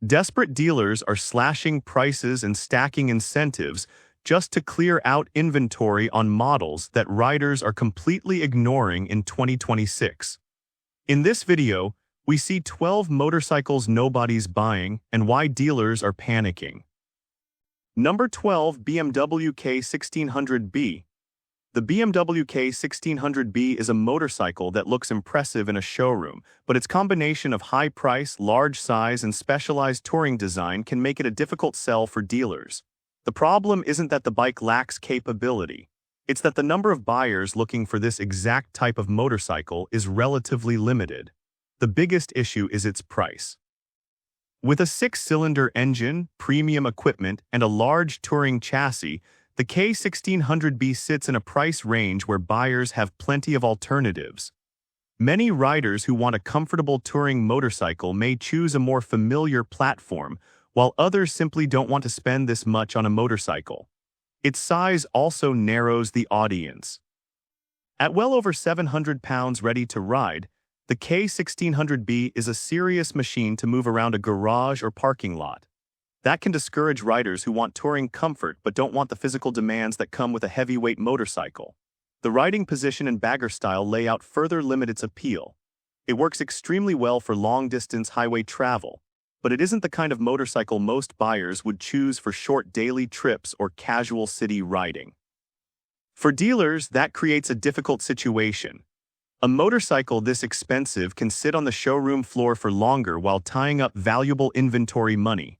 Desperate dealers are slashing prices and stacking incentives just to clear out inventory on models that riders are completely ignoring in 2026. In this video, we see 12 motorcycles nobody's buying and why dealers are panicking. Number 12, BMW K1600B. The BMW K1600B is a motorcycle that looks impressive in a showroom, but its combination of high price, large size, and specialized touring design can make it a difficult sell for dealers. The problem isn't that the bike lacks capability. It's that the number of buyers looking for this exact type of motorcycle is relatively limited. The biggest issue is its price. With a 6-cylinder engine, premium equipment, and a large touring chassis, the K1600B sits in a price range where buyers have plenty of alternatives. Many riders who want a comfortable touring motorcycle may choose a more familiar platform, while others simply don't want to spend this much on a motorcycle. Its size also narrows the audience. At well over 700 pounds ready to ride, the K1600B is a serious machine to move around a garage or parking lot. That can discourage riders who want touring comfort but don't want the physical demands that come with a heavyweight motorcycle. The riding position and bagger style layout further limit its appeal. It works extremely well for long-distance highway travel, but it isn't the kind of motorcycle most buyers would choose for short daily trips or casual city riding. For dealers, that creates a difficult situation. A motorcycle this expensive can sit on the showroom floor for longer while tying up valuable inventory money.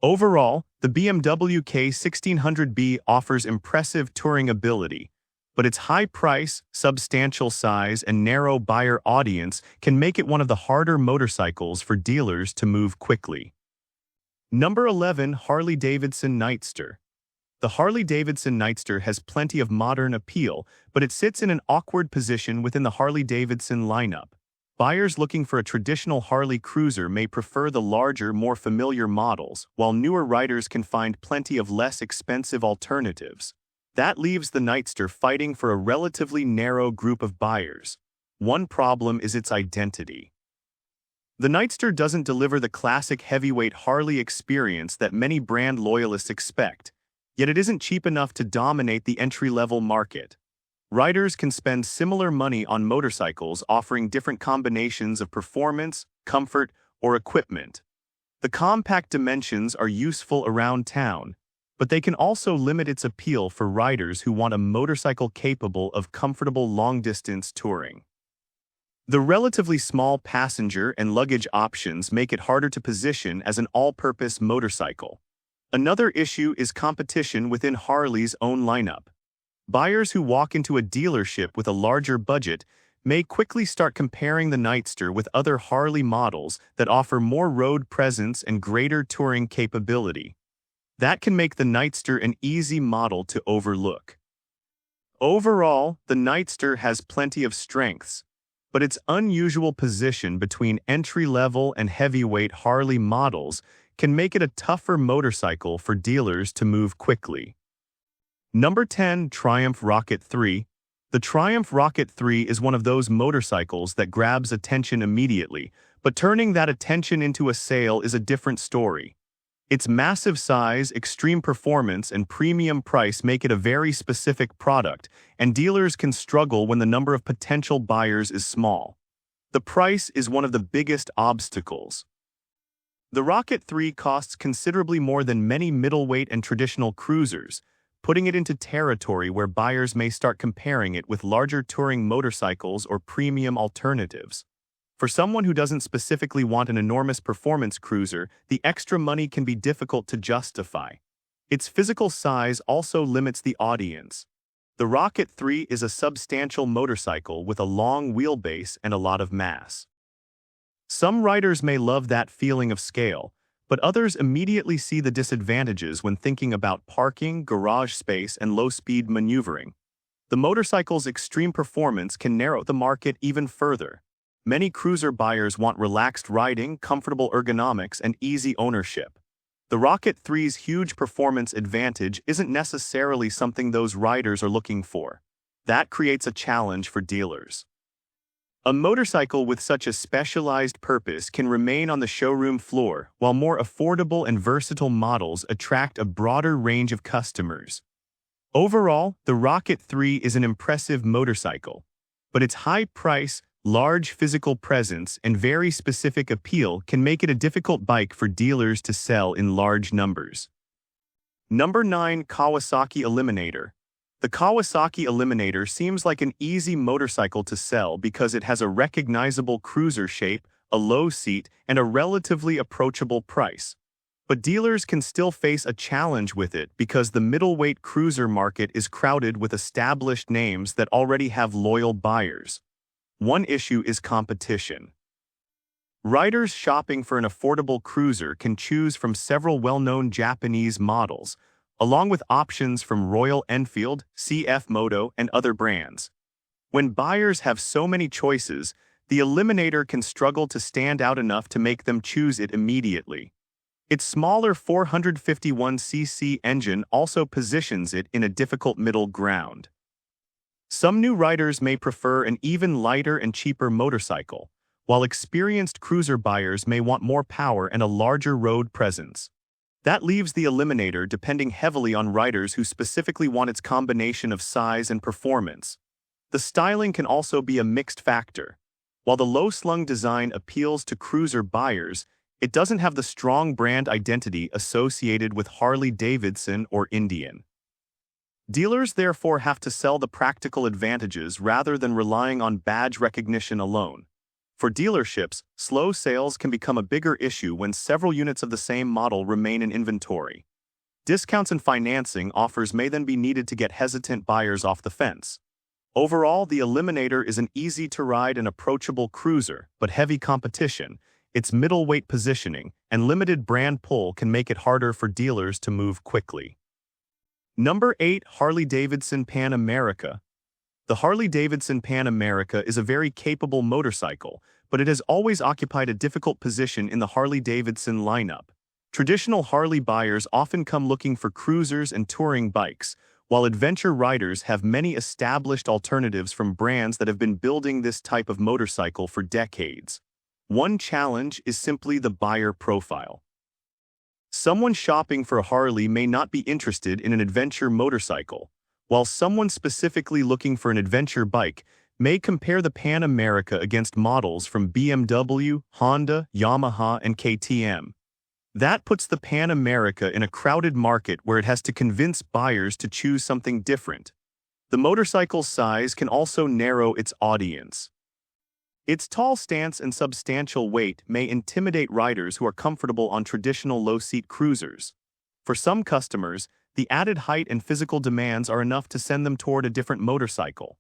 Overall, the BMW K1600B offers impressive touring ability, but its high price, substantial size, and narrow buyer audience can make it one of the harder motorcycles for dealers to move quickly. Number 11, Harley-Davidson Nightster. The Harley-Davidson Nightster has plenty of modern appeal, but it sits in an awkward position within the Harley-Davidson lineup. Buyers looking for a traditional Harley cruiser may prefer the larger, more familiar models, while newer riders can find plenty of less expensive alternatives. That leaves the Nightster fighting for a relatively narrow group of buyers. One problem is its identity. The Nightster doesn't deliver the classic heavyweight Harley experience that many brand loyalists expect, yet it isn't cheap enough to dominate the entry-level market. Riders can spend similar money on motorcycles offering different combinations of performance, comfort, or equipment. The compact dimensions are useful around town, but they can also limit its appeal for riders who want a motorcycle capable of comfortable long-distance touring. The relatively small passenger and luggage options make it harder to position as an all-purpose motorcycle. Another issue is competition within Harley's own lineup. Buyers who walk into a dealership with a larger budget may quickly start comparing the Nightster with other Harley models that offer more road presence and greater touring capability. That can make the Nightster an easy model to overlook. Overall, the Nightster has plenty of strengths, but its unusual position between entry-level and heavyweight Harley models can make it a tougher motorcycle for dealers to move quickly. Number 10, Triumph Rocket 3. The Triumph Rocket 3 is one of those motorcycles that grabs attention immediately, but turning that attention into a sale is a different story. Its massive size, extreme performance, and premium price make it a very specific product, and dealers can struggle when the number of potential buyers is small. The price is one of the biggest obstacles. The Rocket 3 costs considerably more than many middleweight and traditional cruisers, putting it into territory where buyers may start comparing it with larger touring motorcycles or premium alternatives. For someone who doesn't specifically want an enormous performance cruiser, the extra money can be difficult to justify. Its physical size also limits the audience. The Rocket 3 is a substantial motorcycle with a long wheelbase and a lot of mass. Some riders may love that feeling of scale, but others immediately see the disadvantages when thinking about parking, garage space, and low-speed maneuvering. The motorcycle's extreme performance can narrow the market even further. Many cruiser buyers want relaxed riding, comfortable ergonomics, and easy ownership. The Rocket 3's huge performance advantage isn't necessarily something those riders are looking for. That creates a challenge for dealers. A motorcycle with such a specialized purpose can remain on the showroom floor, while more affordable and versatile models attract a broader range of customers. Overall, the Rocket 3 is an impressive motorcycle, but its high price, large physical presence, and very specific appeal can make it a difficult bike for dealers to sell in large numbers. Number 9. Kawasaki Eliminator. The Kawasaki Eliminator seems like an easy motorcycle to sell because it has a recognizable cruiser shape, a low seat, and a relatively approachable price. But dealers can still face a challenge with it because the middleweight cruiser market is crowded with established names that already have loyal buyers. One issue is competition. Riders shopping for an affordable cruiser can choose from several well-known Japanese models, along with options from Royal Enfield, CF Moto, and other brands. When buyers have so many choices, the Eliminator can struggle to stand out enough to make them choose it immediately. Its smaller 451cc engine also positions it in a difficult middle ground. Some new riders may prefer an even lighter and cheaper motorcycle, while experienced cruiser buyers may want more power and a larger road presence. That leaves the Eliminator depending heavily on riders who specifically want its combination of size and performance. The styling can also be a mixed factor. While the low-slung design appeals to cruiser buyers, it doesn't have the strong brand identity associated with Harley-Davidson or Indian. Dealers therefore have to sell the practical advantages rather than relying on badge recognition alone. For dealerships, slow sales can become a bigger issue when several units of the same model remain in inventory. Discounts and financing offers may then be needed to get hesitant buyers off the fence. Overall, the Eliminator is an easy-to-ride and approachable cruiser, but heavy competition, its middleweight positioning, and limited brand pull can make it harder for dealers to move quickly. Number 8. Harley-Davidson Pan America. The Harley-Davidson Pan America is a very capable motorcycle, but it has always occupied a difficult position in the Harley-Davidson lineup. Traditional Harley buyers often come looking for cruisers and touring bikes, while adventure riders have many established alternatives from brands that have been building this type of motorcycle for decades. One challenge is simply the buyer profile. Someone shopping for a Harley may not be interested in an adventure motorcycle, while someone specifically looking for an adventure bike may compare the Pan America against models from BMW, Honda, Yamaha, and KTM. That puts the Pan America in a crowded market where it has to convince buyers to choose something different. The motorcycle's size can also narrow its audience. Its tall stance and substantial weight may intimidate riders who are comfortable on traditional low-seat cruisers. For some customers, the added height and physical demands are enough to send them toward a different motorcycle.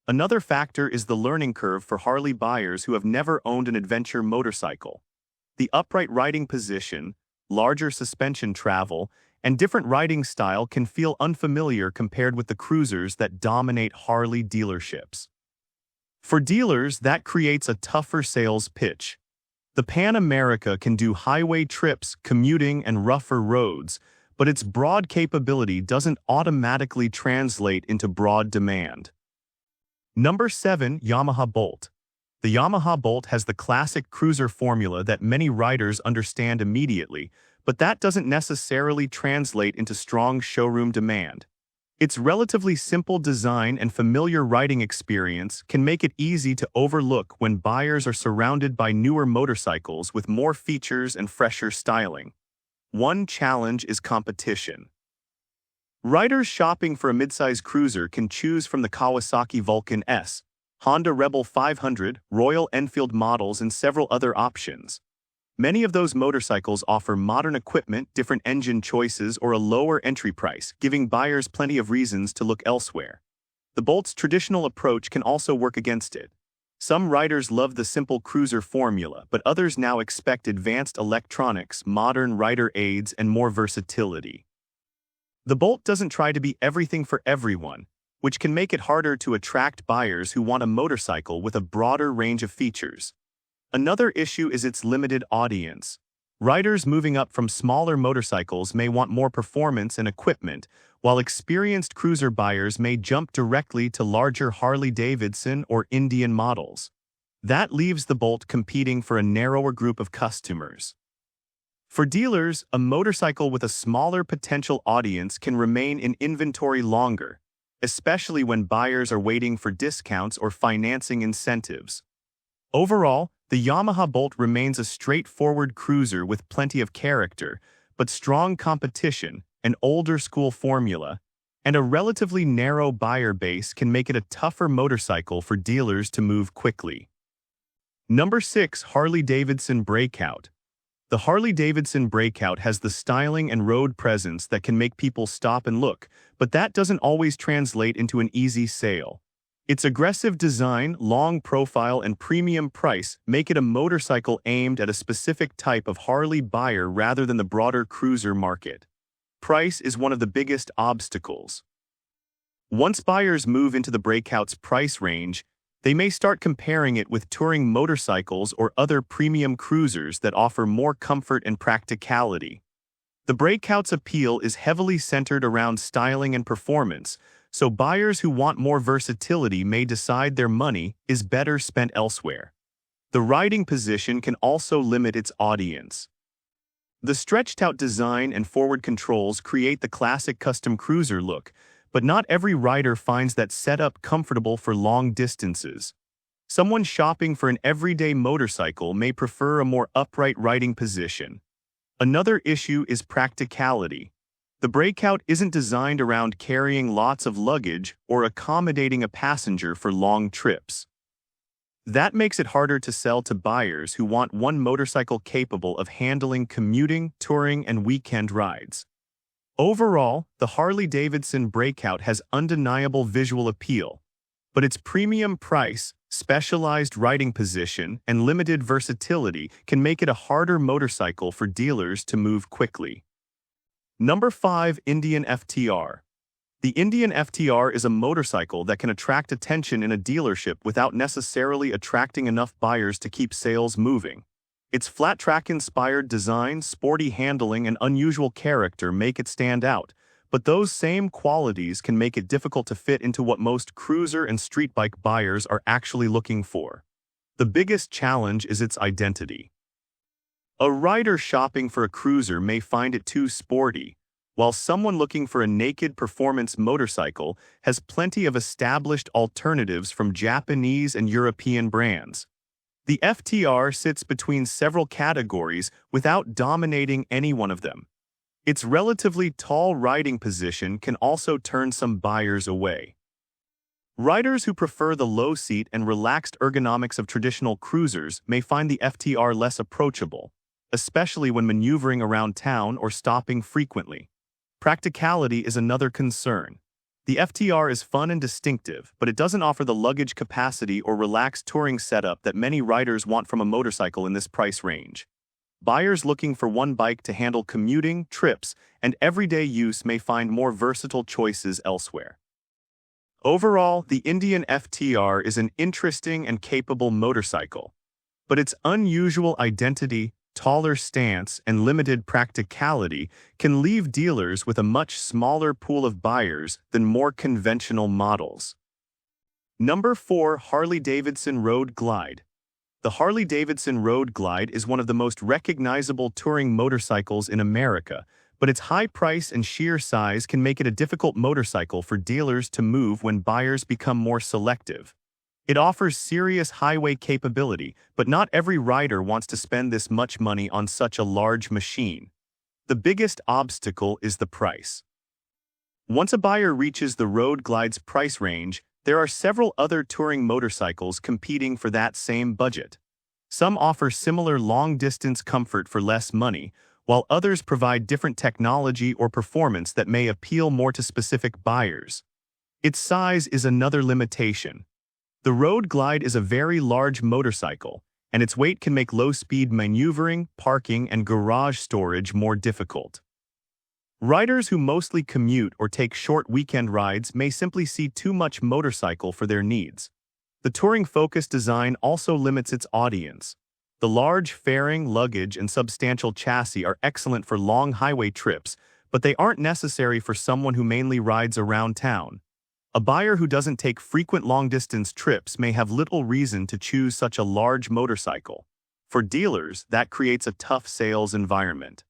Another factor is the learning curve for Harley buyers who have never owned an adventure motorcycle. The upright riding position, larger suspension travel, and different riding style can feel unfamiliar compared with the cruisers that dominate Harley dealerships. For dealers, that creates a tougher sales pitch. The Pan America can do highway trips, commuting, and rougher roads, but its broad capability doesn't automatically translate into broad demand. Number 7. Yamaha Bolt. The Yamaha Bolt has the classic cruiser formula that many riders understand immediately, but that doesn't necessarily translate into strong showroom demand. Its relatively simple design and familiar riding experience can make it easy to overlook when buyers are surrounded by newer motorcycles with more features and fresher styling. One challenge is competition. Riders shopping for a midsize cruiser can choose from the Kawasaki Vulcan S, Honda Rebel 500, Royal Enfield models, and several other options. Many of those motorcycles offer modern equipment, different engine choices, or a lower entry price, giving buyers plenty of reasons to look elsewhere. The Bolt's traditional approach can also work against it. Some riders love the simple cruiser formula, but others now expect advanced electronics, modern rider aids, and more versatility. The Bolt doesn't try to be everything for everyone, which can make it harder to attract buyers who want a motorcycle with a broader range of features. Another issue is its limited audience. Riders moving up from smaller motorcycles may want more performance and equipment, while experienced cruiser buyers may jump directly to larger Harley-Davidson or Indian models. That leaves the Bolt competing for a narrower group of customers. For dealers, a motorcycle with a smaller potential audience can remain in inventory longer, especially when buyers are waiting for discounts or financing incentives. Overall, the Yamaha Bolt remains a straightforward cruiser with plenty of character, but strong competition, an older school formula, and a relatively narrow buyer base can make it a tougher motorcycle for dealers to move quickly. Number 6. Harley-Davidson Breakout. The Harley-Davidson Breakout has the styling and road presence that can make people stop and look, but that doesn't always translate into an easy sale. Its aggressive design, long profile, and premium price make it a motorcycle aimed at a specific type of Harley buyer rather than the broader cruiser market. Price is one of the biggest obstacles. Once buyers move into the Breakout's price range, they may start comparing it with touring motorcycles or other premium cruisers that offer more comfort and practicality. The Breakout's appeal is heavily centered around styling and performance, so buyers who want more versatility may decide their money is better spent elsewhere. The riding position can also limit its audience. The stretched-out design and forward controls create the classic custom cruiser look, but not every rider finds that setup comfortable for long distances. Someone shopping for an everyday motorcycle may prefer a more upright riding position. Another issue is practicality. The Breakout isn't designed around carrying lots of luggage or accommodating a passenger for long trips. That makes it harder to sell to buyers who want one motorcycle capable of handling commuting, touring, and weekend rides. Overall, the Harley-Davidson Breakout has undeniable visual appeal, but its premium price, specialized riding position, and limited versatility can make it a harder motorcycle for dealers to move quickly. Number 5. Indian FTR. The Indian FTR is a motorcycle that can attract attention in a dealership without necessarily attracting enough buyers to keep sales moving. Its flat-track-inspired design, sporty handling, and unusual character make it stand out, but those same qualities can make it difficult to fit into what most cruiser and street bike buyers are actually looking for. The biggest challenge is its identity. A rider shopping for a cruiser may find it too sporty, while someone looking for a naked performance motorcycle has plenty of established alternatives from Japanese and European brands. The FTR sits between several categories without dominating any one of them. Its relatively tall riding position can also turn some buyers away. Riders who prefer the low seat and relaxed ergonomics of traditional cruisers may find the FTR less approachable, especially when maneuvering around town or stopping frequently. Practicality is another concern. The FTR is fun and distinctive, but it doesn't offer the luggage capacity or relaxed touring setup that many riders want from a motorcycle in this price range. Buyers looking for one bike to handle commuting, trips, and everyday use may find more versatile choices elsewhere. Overall, the Indian FTR is an interesting and capable motorcycle, but its unusual identity, taller stance, and limited practicality can leave dealers with a much smaller pool of buyers than more conventional models. Number 4. Harley-Davidson Road Glide. The Harley-Davidson Road Glide is one of the most recognizable touring motorcycles in America, but its high price and sheer size can make it a difficult motorcycle for dealers to move when buyers become more selective. It offers serious highway capability, but not every rider wants to spend this much money on such a large machine. The biggest obstacle is the price. Once a buyer reaches the Road Glide's price range, there are several other touring motorcycles competing for that same budget. Some offer similar long-distance comfort for less money, while others provide different technology or performance that may appeal more to specific buyers. Its size is another limitation. The Road Glide is a very large motorcycle, and its weight can make low-speed maneuvering, parking, and garage storage more difficult. Riders who mostly commute or take short weekend rides may simply see too much motorcycle for their needs. The touring-focused design also limits its audience. The large fairing, luggage, and substantial chassis are excellent for long highway trips, but they aren't necessary for someone who mainly rides around town. A buyer who doesn't take frequent long-distance trips may have little reason to choose such a large motorcycle. For dealers, that creates a tough sales environment.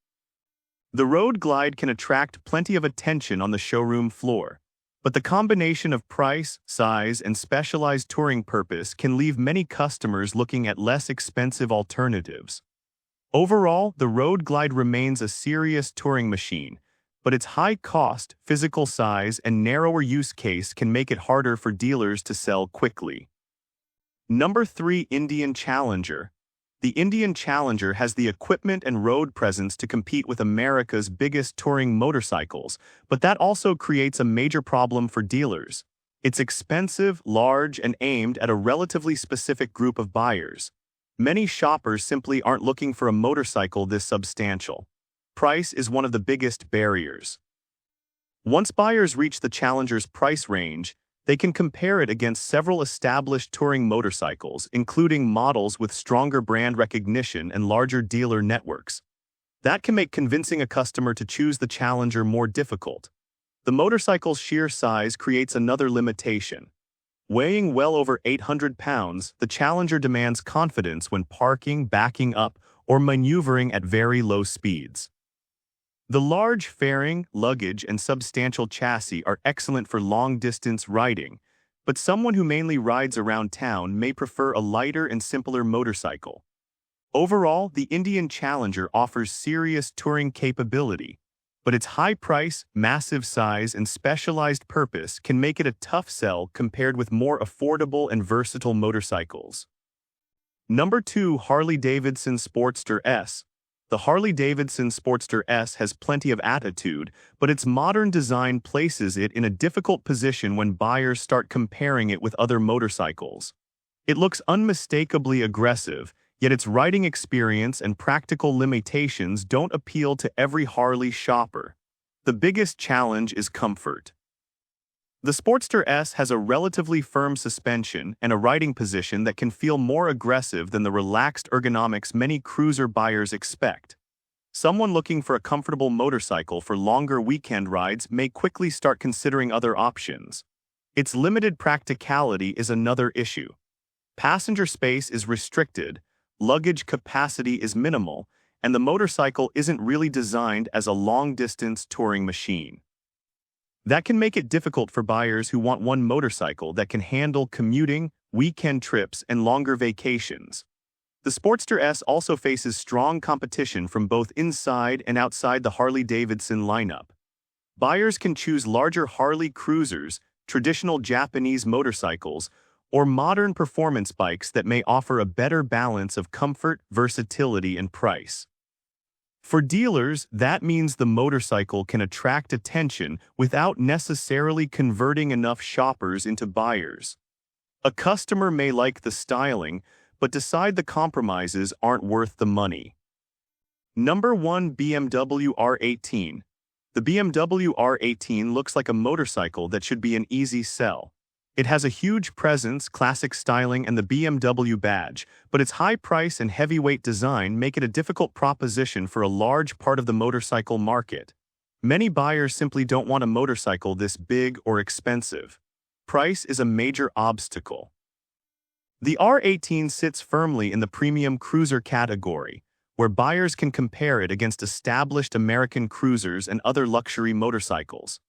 The Road Glide can attract plenty of attention on the showroom floor, but the combination of price, size, and specialized touring purpose can leave many customers looking at less expensive alternatives. Overall, the Road Glide remains a serious touring machine, but its high cost, physical size, and narrower use case can make it harder for dealers to sell quickly. Number 3. Indian Challenger. The Indian Challenger has the equipment and road presence to compete with America's biggest touring motorcycles, but that also creates a major problem for dealers. It's expensive, large, and aimed at a relatively specific group of buyers. Many shoppers simply aren't looking for a motorcycle this substantial. Price is one of the biggest barriers. Once buyers reach the Challenger's price range, they can compare it against several established touring motorcycles, including models with stronger brand recognition and larger dealer networks. That can make convincing a customer to choose the Challenger more difficult. The motorcycle's sheer size creates another limitation. Weighing well over 800 pounds, the Challenger demands confidence when parking, backing up, or maneuvering at very low speeds. The large fairing, luggage, and substantial chassis are excellent for long-distance riding, but someone who mainly rides around town may prefer a lighter and simpler motorcycle. Overall, the Indian Challenger offers serious touring capability, but its high price, massive size, and specialized purpose can make it a tough sell compared with more affordable and versatile motorcycles. Number 2. Harley-Davidson Sportster S. The Harley-Davidson Sportster S has plenty of attitude, but its modern design places it in a difficult position when buyers start comparing it with other motorcycles. It looks unmistakably aggressive, yet its riding experience and practical limitations don't appeal to every Harley shopper. The biggest challenge is comfort. The Sportster S has a relatively firm suspension and a riding position that can feel more aggressive than the relaxed ergonomics many cruiser buyers expect. Someone looking for a comfortable motorcycle for longer weekend rides may quickly start considering other options. Its limited practicality is another issue. Passenger space is restricted, luggage capacity is minimal, and the motorcycle isn't really designed as a long-distance touring machine. That can make it difficult for buyers who want one motorcycle that can handle commuting, weekend trips, and longer vacations. The Sportster S also faces strong competition from both inside and outside the Harley-Davidson lineup. Buyers can choose larger Harley cruisers, traditional Japanese motorcycles, or modern performance bikes that may offer a better balance of comfort, versatility, and price. For dealers, that means the motorcycle can attract attention without necessarily converting enough shoppers into buyers. A customer may like the styling, but decide the compromises aren't worth the money. Number 1. BMW R18. The BMW R18 looks like a motorcycle that should be an easy sell. It has a huge presence, classic styling, and the BMW badge, but its high price and heavyweight design make it a difficult proposition for a large part of the motorcycle market. Many buyers simply don't want a motorcycle this big or expensive. Price is a major obstacle. The R18 sits firmly in the premium cruiser category, where buyers can compare it against established American cruisers and other luxury motorcycles.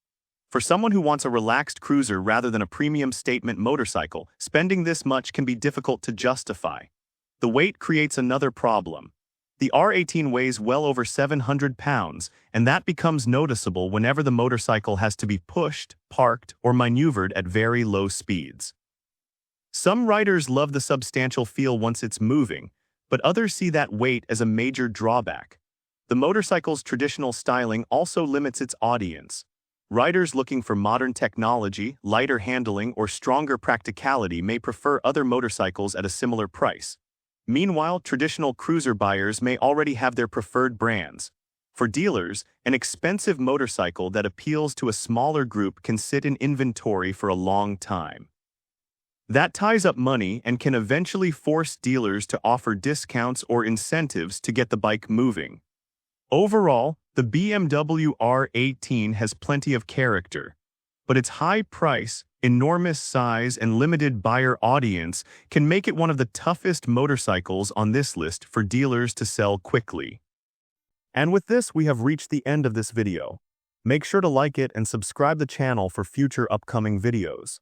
For someone who wants a relaxed cruiser rather than a premium statement motorcycle, spending this much can be difficult to justify. The weight creates another problem. The R18 weighs well over 700 pounds, and that becomes noticeable whenever the motorcycle has to be pushed, parked, or maneuvered at very low speeds. Some riders love the substantial feel once it's moving, but others see that weight as a major drawback. The motorcycle's traditional styling also limits its audience. Riders looking for modern technology, lighter handling, or stronger practicality may prefer other motorcycles at a similar price. Meanwhile, traditional cruiser buyers may already have their preferred brands. For dealers, an expensive motorcycle that appeals to a smaller group can sit in inventory for a long time. That ties up money and can eventually force dealers to offer discounts or incentives to get the bike moving. Overall, the BMW R18 has plenty of character, but its high price, enormous size and limited buyer audience can make it one of the toughest motorcycles on this list for dealers to sell quickly. And with this, we have reached the end of this video. Make sure to like it and subscribe the channel for future upcoming videos.